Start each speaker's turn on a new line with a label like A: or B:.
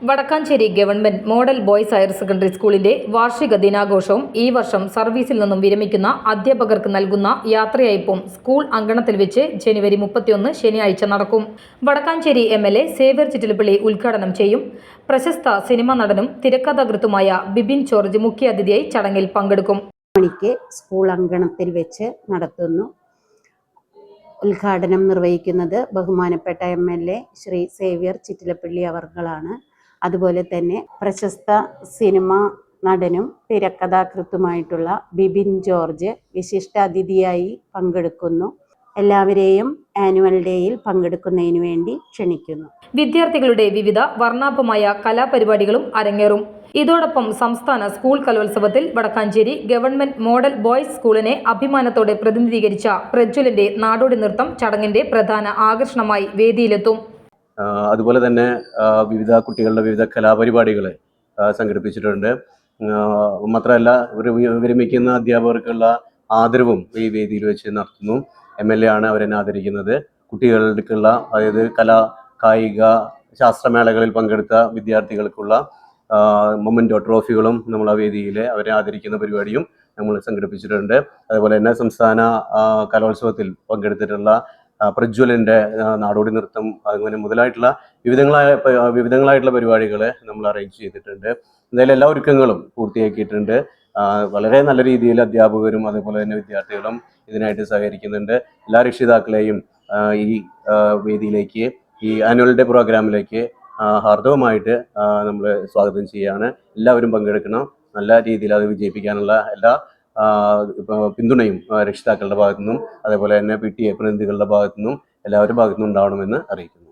A: Vadakkanchery government model boys higher secondary സ്കൂളിന്റെ വാർഷിക ദിനാഘോഷവും ഈ വർഷം സർവീസിൽ നിന്നും വിരമിക്കുന്ന അധ്യാപകർക്ക് നൽകുന്ന യാത്രയയപ്പും സ്കൂൾ അങ്കണത്തിൽ വെച്ച് ജനുവരി 31 ശനിയാഴ്ച നടക്കും. വടക്കാഞ്ചേരി MLA സേവ്യർ ചിറ്റിലപ്പള്ളി ഉദ്ഘാടനം ചെയ്യും. പ്രശസ്ത സിനിമാ നടനും തിരക്കഥാകൃത്തുമായ ബിബിൻ ജോർജ് മുഖ്യാതിഥിയായി ചടങ്ങിൽ പങ്കെടുക്കും.
B: സ്കൂൾ അങ്കണത്തിൽ വെച്ച് നടത്തുന്നു. ഉദ്ഘാടനം നിർവഹിക്കുന്നത് ബഹുമാനപ്പെട്ട MLA ശ്രീ സേവ്യർ ചിറ്റിലപ്പള്ളി അവർകളാണ്. അതുപോലെ തന്നെ പ്രശസ്ത സിനിമാ നടനും തിരക്കഥാകൃത്തുമായിട്ടുള്ള ബിബിൻ ജോർജ് വിശിഷ്ട അതിഥിയായി പങ്കെടുക്കുന്നു. എല്ലാവരെയും ആനുവൽ ഡേയിൽ പങ്കെടുക്കുന്നതിന് വേണ്ടി ക്ഷണിക്കുന്നു.
A: വിദ്യാർത്ഥികളുടെ വിവിധ വർണ്ണാഭമായ കലാപരിപാടികളും അരങ്ങേറും. ഇതോടൊപ്പം സംസ്ഥാന സ്കൂൾ കലോത്സവത്തിൽ വടക്കാഞ്ചേരി ഗവൺമെന്റ് മോഡൽ ബോയ്സ് സ്കൂളിനെ അഭിമാനത്തോടെ പ്രതിനിധീകരിച്ച പ്രജ്വലിന്റെ നാടോടി നൃത്തം ചടങ്ങിന്റെ പ്രധാന ആകർഷണമായി വേദിയിലെത്തും.
C: അതുപോലെ തന്നെ വിവിധ കുട്ടികളുടെ വിവിധ കലാപരിപാടികൾ സംഘടിപ്പിച്ചിട്ടുണ്ട്. മാത്രമല്ല വിരമിക്കുന്ന അധ്യാപകർക്കുള്ള ആദരവും ഈ വേദിയിൽ വെച്ച് നടത്തുന്നു. MLA ആണ് അവരെ ആദരിക്കുന്നത്. കുട്ടികൾക്കുള്ള അതായത് കായിക ശാസ്ത്രമേളകളിൽ പങ്കെടുത്ത വിദ്യാർത്ഥികൾക്കുള്ള മൊമെന്റോ ട്രോഫികളും നമ്മൾ ആ വേദിയിൽ അവരെ ആദരിക്കുന്ന പരിപാടിയും നമ്മൾ സംഘടിപ്പിച്ചിട്ടുണ്ട്. അതുപോലെ തന്നെ സംസ്ഥാന കലോത്സവത്തിൽ പങ്കെടുത്തിട്ടുള്ള പ്രജ്വലിന്റെ നാടോടി നൃത്തം അങ്ങനെ മുതലായിട്ടുള്ള വിവിധങ്ങളായിട്ടുള്ള പരിപാടികൾ നമ്മൾ അറേഞ്ച് ചെയ്തിട്ടുണ്ട്. എന്തായാലും എല്ലാ ഒരുക്കങ്ങളും പൂർത്തിയാക്കിയിട്ടുണ്ട്. വളരെ നല്ല രീതിയിൽ അധ്യാപകരും അതുപോലെ തന്നെ വിദ്യാർത്ഥികളും ഇതിനായിട്ട് സഹകരിക്കുന്നുണ്ട്. എല്ലാ രക്ഷിതാക്കളെയും ഈ വേദിയിലേക്ക്, ഈ ആനുവൽ ഡേ പ്രോഗ്രാമിലേക്ക് ഹാർദവമായിട്ട് നമ്മൾ സ്വാഗതം ചെയ്യുകയാണ്. എല്ലാവരും പങ്കെടുക്കണം. നല്ല രീതിയിൽ അത് വിജയിപ്പിക്കാനുള്ള എല്ലാ പിന്തുണയും രക്ഷിതാക്കളുടെ ഭാഗത്തു നിന്നും അതേപോലെ തന്നെ PTA പ്രതിനിധികളുടെ ഭാഗത്തു നിന്നും എല്ലാവരുടെ ഭാഗത്തു നിന്നും ഉണ്ടാവണമെന്ന് അറിയിക്കുന്നു.